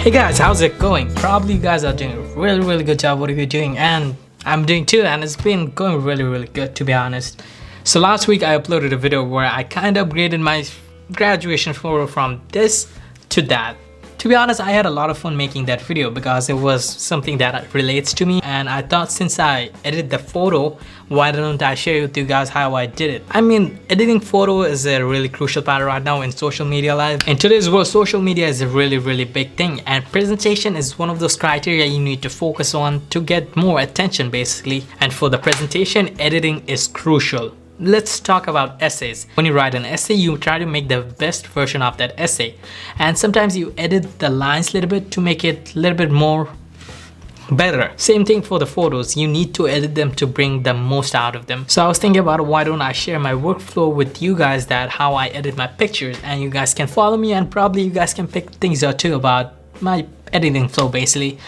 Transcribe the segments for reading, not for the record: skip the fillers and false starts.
Hey guys, how's it going? Probably you guys are doing a really good job. What are you doing? And I'm doing too, and it's been going really good, to be honest. So last week I uploaded a video where I kind of upgraded my graduation photo from this to that. To be honest, I had a lot of fun making that video because it was something that relates to me, and I thought since I edited the photo, why don't I share with you guys how I did it. I mean, editing photo is a really crucial part right now in social media life. In today's world, social media is a really big thing, and presentation is one of those criteria you need to focus on to get more attention basically. And for the presentation, editing is crucial. Let's talk about essays. When you write an essay, you try to make the best version of that essay, and sometimes you edit the lines a little bit to make it a little bit more better. Same thing for the photos, you need to edit them to bring the most out of them. So I was thinking about why don't I share my workflow with you guys, that how I edit my pictures, and you guys can follow me, and probably you guys can pick things up too about my editing flow basically.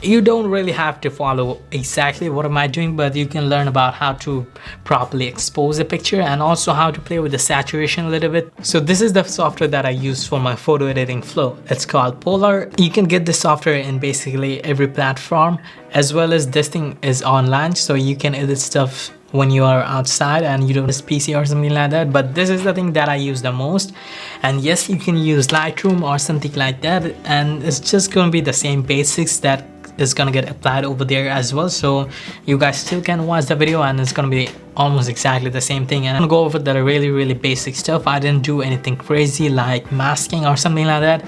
You don't really have to follow exactly what am I doing, but you can learn about how to properly expose a picture and also how to play with the saturation a little bit. So this is the software that I use for my photo editing flow. It's called Polar. You can get this software in basically every platform, as well as this thing is online, so you can edit stuff when you are outside and you don't use PC or something like that. But this is the thing that I use the most. And yes, you can use Lightroom or something like that, and it's just gonna be the same basics that is gonna get applied over there as well. So you guys still can watch the video and it's gonna be almost exactly the same thing. And I'm gonna go over the really basic stuff. I didn't do anything crazy like masking or something like that.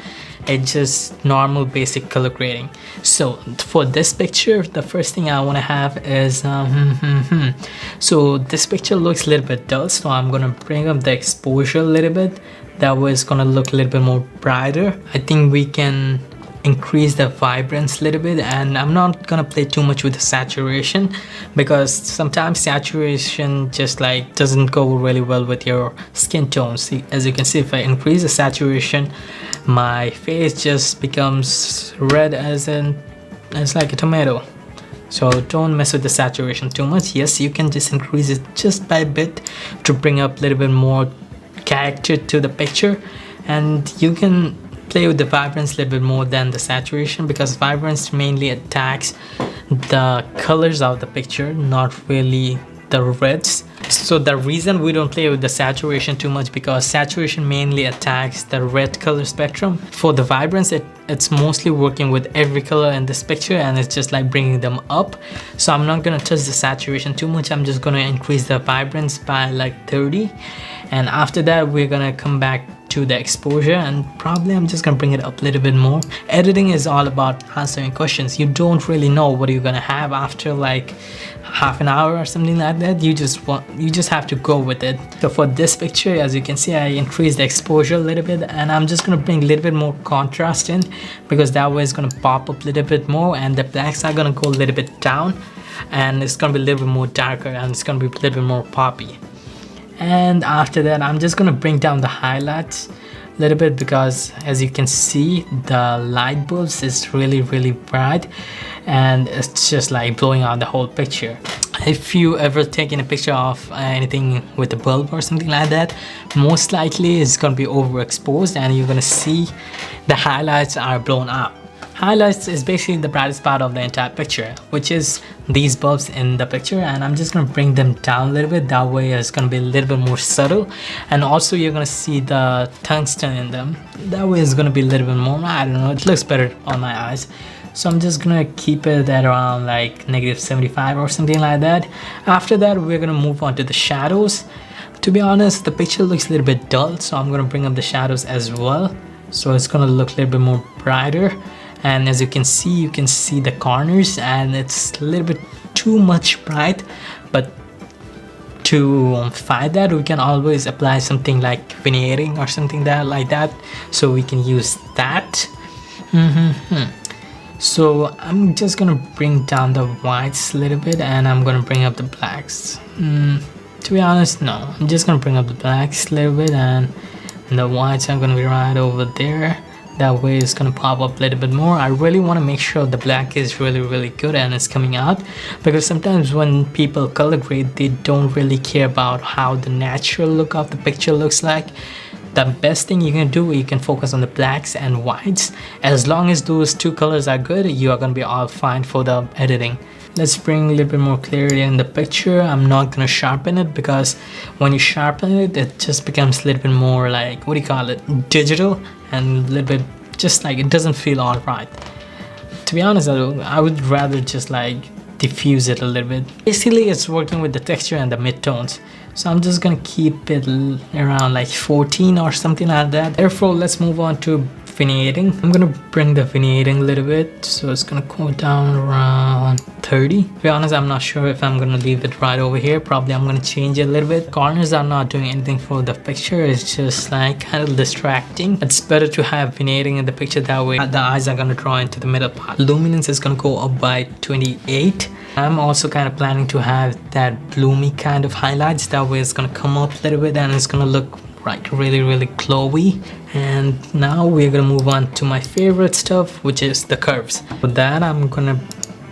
It's just normal basic color grading. So for this picture, the first thing I want to have is so this picture looks a little bit dull, so I'm gonna bring up the exposure a little bit. That way it's gonna look a little bit more brighter. I think we can increase the vibrance a little bit, and I'm not gonna play too much with the saturation because sometimes saturation just like doesn't go really well with your skin tone. See, as you can see, if I increase the saturation, my face just becomes red as like a tomato. So don't mess with the saturation too much. Yes, you can just increase it just by a bit to bring up a little bit more character to the picture, and you can play with the vibrance a little bit more than the saturation, because vibrance mainly attacks the colors of the picture, not really the reds. So the reason we don't play with the saturation too much, because saturation mainly attacks the red color spectrum. For the vibrance, it's mostly working with every color in this picture, and it's just like bringing them up. So I'm not gonna touch the saturation too much. I'm just gonna increase the vibrance by like 30, and after that we're gonna come back to the exposure, and probably I'm just gonna bring it up a little bit more. Editing is all about answering questions. You don't really know what you're gonna have after like half an hour or something like that. You just have to go with it. So for this picture, as you can see, I increased the exposure a little bit, and I'm just gonna bring a little bit more contrast in, because that way it's gonna pop up a little bit more, and the blacks are gonna go a little bit down, and it's gonna be a little bit more darker, and it's gonna be a little bit more poppy. And after that, I'm just gonna bring down the highlights a little bit, because as you can see, the light bulbs is really bright, and it's just like blowing out the whole picture. If you ever taken a picture of anything with a bulb or something like that, most likely it's gonna be overexposed, and you're gonna see the highlights are blown up. Highlights is basically the brightest part of the entire picture, which is these bulbs in the picture, and I'm just gonna bring them down a little bit. That way it's gonna be a little bit more subtle, and also you're gonna see the tungsten in them. That way it's gonna be a little bit more, I don't know, it looks better on my eyes. So I'm just gonna keep it at around like -75 or something like that. After that, we're gonna move on to the shadows. To be honest, the picture looks a little bit dull, so I'm gonna bring up the shadows as well, so it's gonna look a little bit more brighter. And as you can see the corners, and it's a little bit too much bright, but to fight that, we can always apply something like veneering or something like that, so we can use that. So I'm just gonna bring down the whites a little bit, and I'm gonna bring up the blacks. To be honest, no, I'm just gonna bring up the blacks a little bit, and the whites are gonna be right over there. That way it's gonna pop up a little bit more. I really want to make sure the black is really good and it's coming out, because sometimes when people color grade, they don't really care about how the natural look of the picture looks like. The best thing you can do, you can focus on the blacks and whites. As long as those two colors are good, you are gonna be all fine for the editing. Let's bring a little bit more clarity in the picture. I'm not gonna sharpen it because when you sharpen it, it just becomes a little bit more like, what do you call it, digital, and a little bit just like it doesn't feel all right. To be honest, I would rather just like diffuse it a little bit. Basically, it's working with the texture and the midtones. So I'm just gonna keep it around like 14 or something like that. Therefore, let's move on to vignetting. I'm gonna bring the vignetting a little bit, so it's gonna go down around 30. To be honest, I'm not sure if I'm gonna leave it right over here. Probably I'm gonna change it a little bit. Corners are not doing anything for the picture. It's just like kind of distracting. It's better to have vignetting in the picture, that way the eyes are gonna draw into the middle part. Luminance is gonna go up by 28. I'm also kind of planning to have that bloomy kind of highlights, that way it's gonna come up a little bit and it's gonna look like really glowy. And now we're gonna move on to my favorite stuff, which is the curves. For that, I'm gonna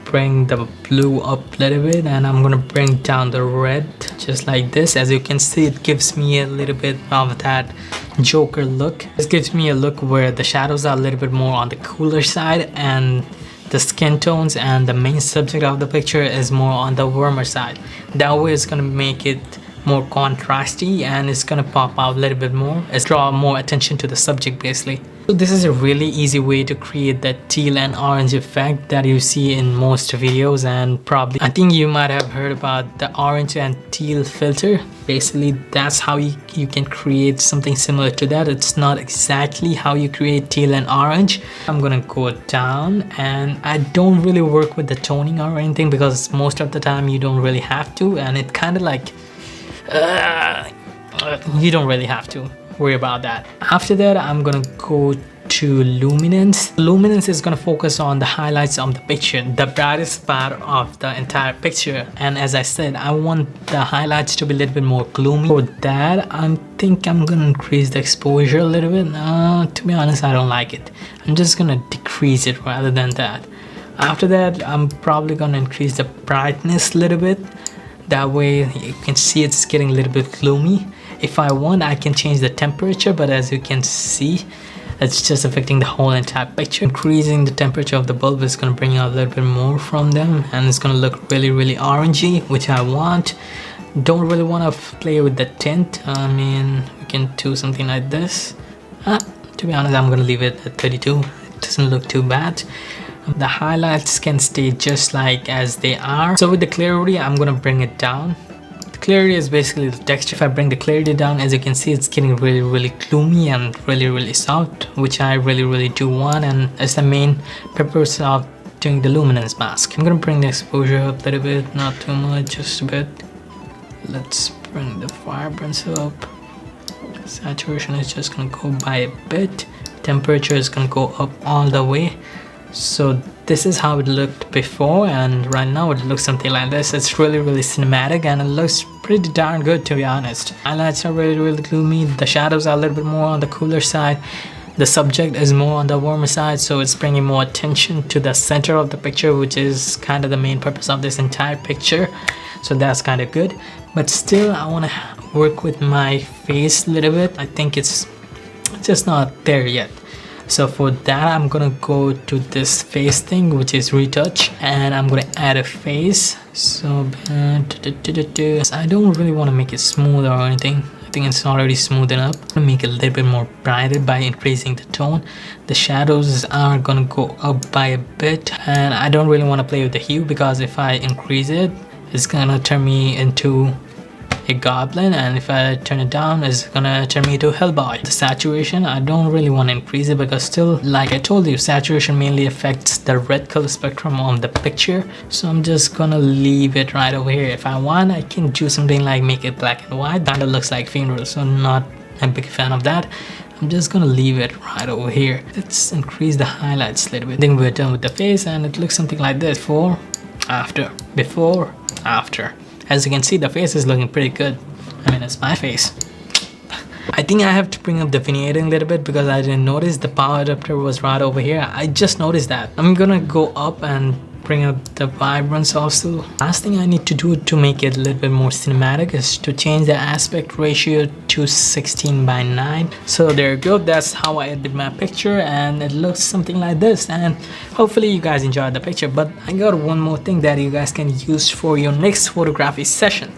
bring the blue up a little bit and I'm gonna bring down the red just like this. As you can see, it gives me a little bit of that Joker look. This gives me a look where the shadows are a little bit more on the cooler side and the skin tones and the main subject of the picture is more on the warmer side. That way it's gonna make it more contrasty and it's gonna pop out a little bit more. It's draw more attention to the subject basically. So this is a really easy way to create that teal and orange effect that you see in most videos, and probably I think you might have heard about the orange and teal filter. Basically that's how you can create something similar to that. It's not exactly how you create teal and orange. I'm gonna go down, and I don't really work with the toning or anything because most of the time you don't really have to, and it kind of like you don't really have to worry about that. After that, I'm gonna go to luminance. Luminance is gonna focus on the highlights of the picture, the brightest part of the entire picture. And as I said, I want the highlights to be a little bit more gloomy. For that, I think I'm gonna increase the exposure a little bit. To be honest, I don't like it. I'm just gonna decrease it rather than that. After that, I'm probably gonna increase the brightness a little bit. That way you can see it's getting a little bit gloomy. If I want, I can change the temperature, but as you can see, it's just affecting the whole entire picture. Increasing the temperature of the bulb is going to bring out a little bit more from them, and it's going to look really orangey, which I want. Don't really want to play with the tint. I mean, we can do something like this. To be honest, I'm going to leave it at 32. It doesn't look too bad. The highlights can stay just like as they are. So with the clarity, I'm gonna bring it down. The clarity is basically the texture. If I bring the clarity down, as you can see, it's getting really gloomy and really soft, which I really do want, and it's the main purpose of doing the luminance mask. I'm gonna bring the exposure up a little bit, not too much, just a bit. Let's bring the vibrance up. Saturation is just gonna go by a bit. Temperature is gonna go up all the way. So this is how it looked before, and right now it looks something like this. It's really cinematic and it looks pretty darn good, to be honest. Highlights are really gloomy. The shadows are a little bit more on the cooler side. The subject is more on the warmer side, so it's bringing more attention to the center of the picture, which is kind of the main purpose of this entire picture. So that's kind of good. But still, I want to work with my face a little bit. I think it's just not there yet. So for that, I'm gonna go to this face thing, which is retouch, and I'm gonna add a face. So I don't really want to make it smooth or anything. I think it's already smooth enough. I'm gonna make it a little bit more brighter by increasing the tone. The shadows are gonna go up by a bit, and I don't really want to play with the hue because if I increase it, it's gonna turn me into a goblin, and if I turn it down, it's gonna turn me into a Hellboy. The saturation, I don't really want to increase it because still, like I told you, saturation mainly affects the red color spectrum of the picture. So I'm just gonna leave it right over here. If I want, I can do something like make it black and white. That looks like funeral, so I'm not a big fan of that. I'm just gonna leave it right over here. Let's increase the highlights a little bit. Then we're done with the face, and it looks something like this. Before, after, before, after. As you can see, the face is looking pretty good. I mean, it's my face. I think I have to bring up the vignetting a little bit because I didn't notice the power adapter was right over here. I just noticed that. I'm gonna go up and bring up the vibrance also. Last thing I need to do to make it a little bit more cinematic is to change the aspect ratio to 16:9. So there you go, that's how I edit my picture, and it looks something like this. And hopefully you guys enjoyed the picture, but I got one more thing that you guys can use for your next photography session.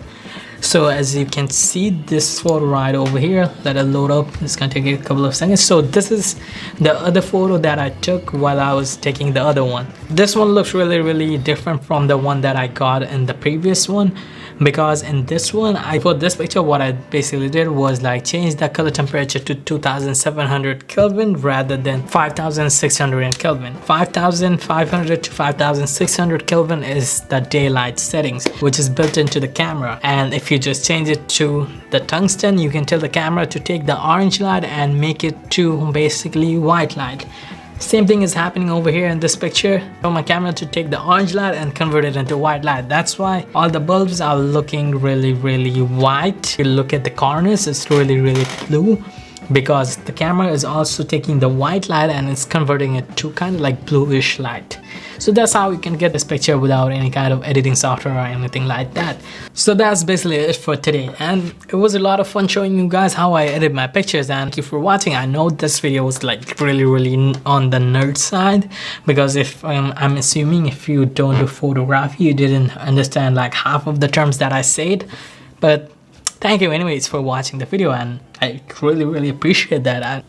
So as you can see, this photo right over here, let it load up. It's gonna take a couple of seconds. So this is the other photo that I took while I was taking the other one. This one looks really different from the one that I got in the previous one, because in this one, for this picture, what I basically did was like change the color temperature to 2700 Kelvin rather than 5600 Kelvin. 5500 to 5600 Kelvin is the daylight settings, which is built into the camera. And if you just change it to the tungsten, you can tell the camera to take the orange light and make it to basically white light. Same thing is happening over here in this picture. I want my camera to take the orange light and convert it into white light. That's why all the bulbs are looking really white. If you look at the corners, it's really blue, because the camera is also taking the white light and it's converting it to kind of like bluish light. So that's how you can get this picture without any kind of editing software or anything like that. So that's basically it for today, and it was a lot of fun showing you guys how I edit my pictures. And thank you for watching. I know this video was like really on the nerd side, because if I'm assuming if you don't do photography, you didn't understand like half of the terms that I said. But thank you anyways for watching the video, and I really appreciate that.